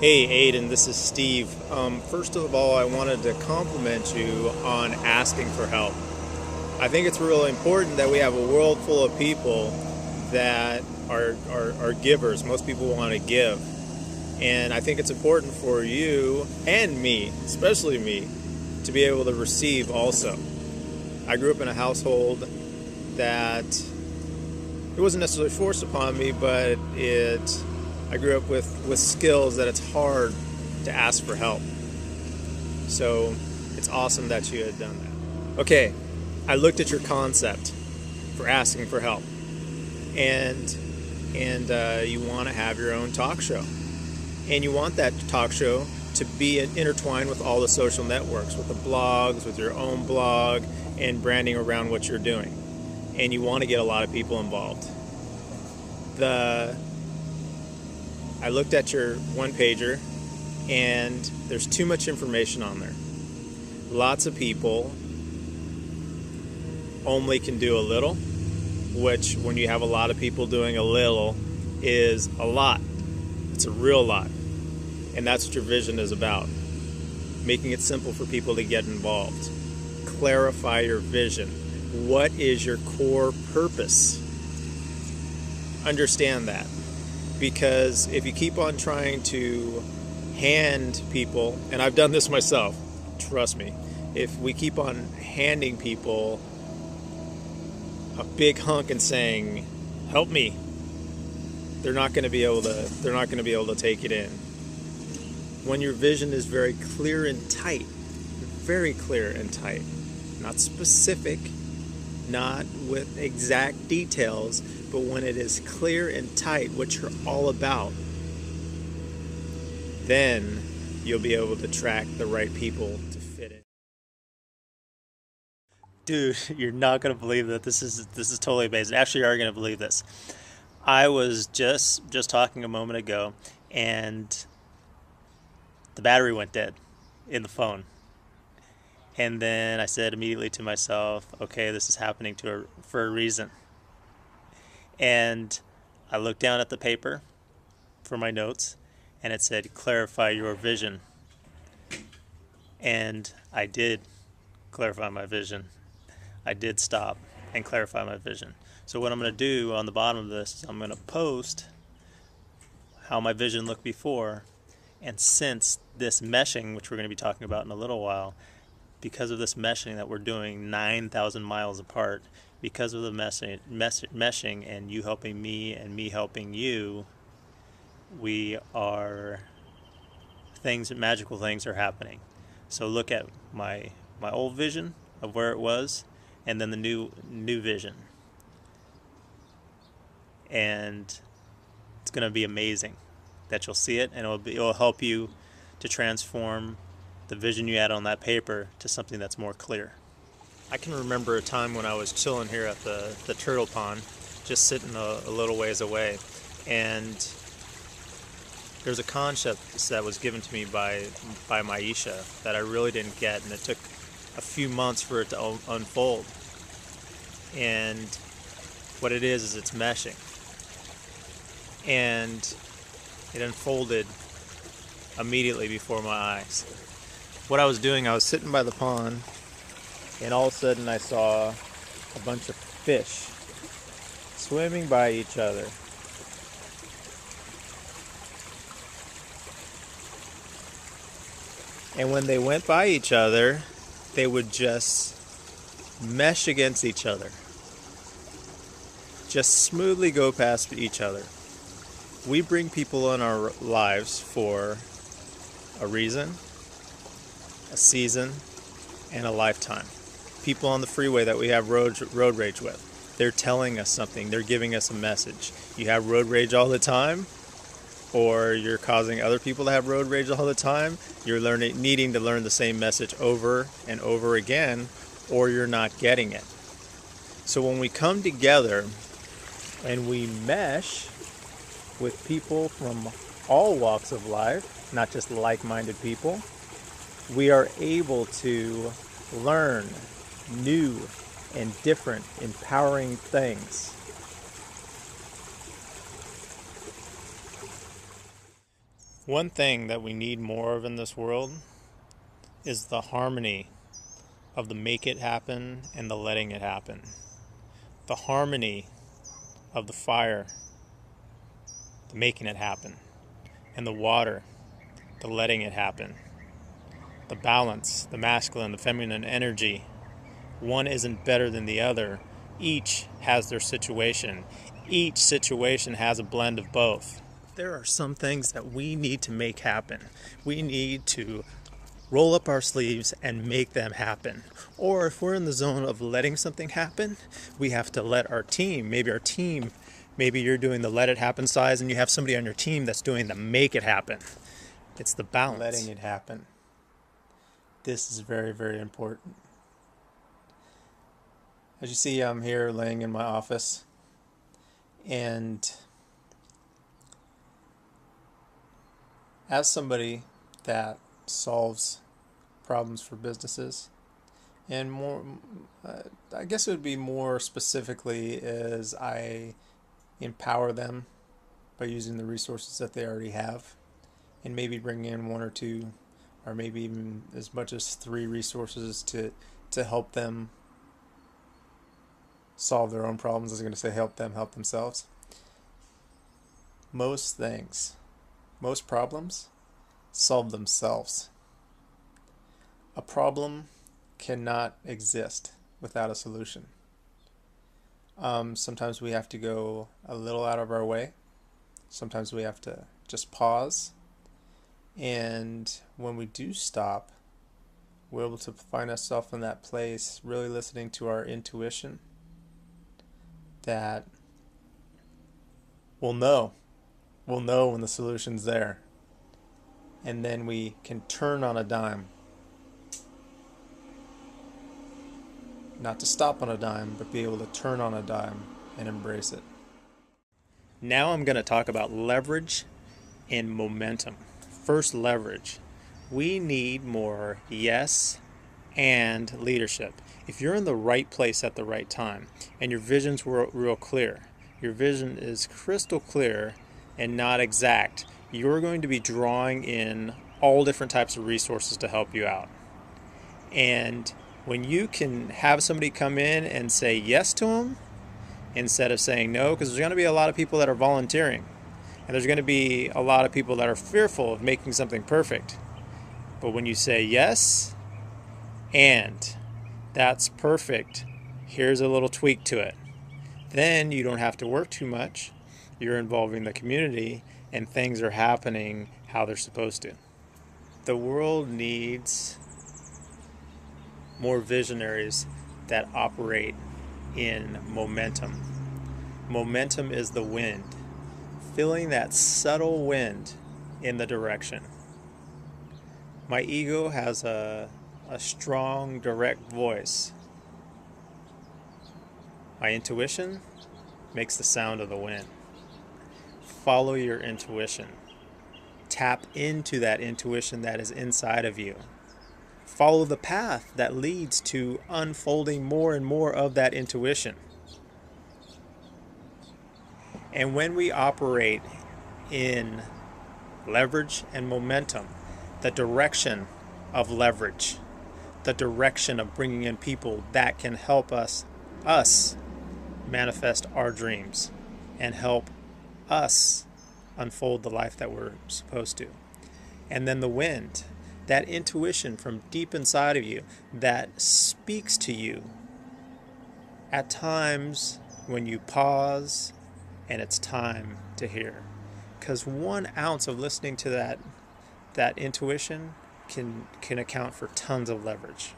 Hey Adin, this is Steve. First of all, I wanted to compliment you on asking for help. I think it's really important that we have a world full of people that are givers. Most people want to give. And I think it's important for you and me, especially me, to be able to receive also. I grew up in a household that it wasn't necessarily forced upon me, but I grew up with skills that it's hard to ask for help. So it's awesome that you had done that. Okay, I looked at your concept for asking for help, and you want to have your own talk show, and you want that talk show to be intertwined with all the social networks, with the blogs, with your own blog, and branding around what you're doing. And you want to get a lot of people involved. I looked at your one pager, and there's too much information on there. Lots of people only can do a little, which when you have a lot of people doing a little is a lot. It's a real lot. And that's what your vision is about. Making it simple for people to get involved. Clarify your vision. What is your core purpose? Understand that. Because if you keep on trying to hand people, and I've done this myself, trust me, if we keep on handing people a big hunk and saying, help me, they're not going to be able to take it in. When your vision is very clear and tight, not specific, not with exact details, but when it is clear and tight what you're all about, then you'll be able to track the right people to fit in. Dude, you're not gonna believe that this is totally amazing. Actually, you are gonna believe this. I was just talking a moment ago, and the battery went dead in the phone. And then I said immediately to myself, "Okay, this is happening for a reason." And I looked down at the paper for my notes, and it said, "Clarify your vision." And I did clarify my vision. I did stop and clarify my vision. So what I'm going to do on the bottom of this is I'm going to post how my vision looked before, and since this meshing, which we're going to be talking about in a little while, because of this meshing that we're doing 9,000 miles apart, because of the meshing and you helping me and me helping you, magical things are happening. So look at my old vision of where it was, and then the new vision, and it's going to be amazing that you'll see it, and it'll help you to transform the vision you had on that paper to something that's more clear. I can remember a time when I was chilling here at the turtle pond, just sitting a little ways away, and there's a concept that was given to me by Maisha that I really didn't get, and it took a few months for it to unfold. And what it is it's meshing, and it unfolded immediately before my eyes. What I was doing, I was sitting by the pond, and all of a sudden I saw a bunch of fish swimming by each other. And when they went by each other, they would just mesh against each other. Just smoothly go past each other. We bring people in our lives for a reason, a season, and a lifetime. People on the freeway that we have road rage with, they're telling us something, they're giving us a message. You have road rage all the time, or you're causing other people to have road rage all the time, you're needing to learn the same message over and over again, or you're not getting it. So when we come together and we mesh with people from all walks of life, not just like-minded people, we are able to learn new and different, empowering things. One thing that we need more of in this world is the harmony of the make it happen and the letting it happen. The harmony of the fire, the making it happen, and the water, the letting it happen. The balance, the masculine, the feminine energy. One isn't better than the other. Each has their situation. Each situation has a blend of both. There are some things that we need to make happen. We need to roll up our sleeves and make them happen. Or if we're in the zone of letting something happen, we have to let our team, maybe you're doing the let it happen size and you have somebody on your team that's doing the make it happen. It's the balance. Letting it happen. This is very, very important. As you see, I'm here laying in my office, and as somebody that solves problems for businesses, and more, I guess it would be more specifically as I empower them by using the resources that they already have, and maybe bring in one or two, or maybe even as much as 3 resources to help them solve their own problems. I was going to say help them help themselves. Most things, most problems solve themselves. A problem cannot exist without a solution. Sometimes we have to go a little out of our way. Sometimes we have to just pause. And when we do stop, we're able to find ourselves in that place, really listening to our intuition, that we'll know when the solution's there. And then we can turn on a dime. Not to stop on a dime, but be able to turn on a dime and embrace it. Now I'm going to talk about leverage and momentum. First, leverage. We need more yes and leadership. If you're in the right place at the right time and your vision's real clear, your vision is crystal clear and not exact, you're going to be drawing in all different types of resources to help you out. And when you can have somebody come in and say yes to them instead of saying no, because there's going to be a lot of people that are volunteering, and there's going to be a lot of people that are fearful of making something perfect. But when you say yes, and that's perfect, here's a little tweak to it, then you don't have to work too much. You're involving the community, and things are happening how they're supposed to. The world needs more visionaries that operate in momentum. Momentum is the wind, feeling that subtle wind in the direction. My ego has a strong, direct voice. My intuition makes the sound of the wind. Follow your intuition. Tap into that intuition that is inside of you. Follow the path that leads to unfolding more and more of that intuition. And when we operate in leverage and momentum, the direction of leverage, the direction of bringing in people that can help us manifest our dreams and help us unfold the life that we're supposed to. And then the wind, that intuition from deep inside of you that speaks to you at times when you pause and it's time to hear. Because 1 ounce of listening to that intuition can account for tons of leverage.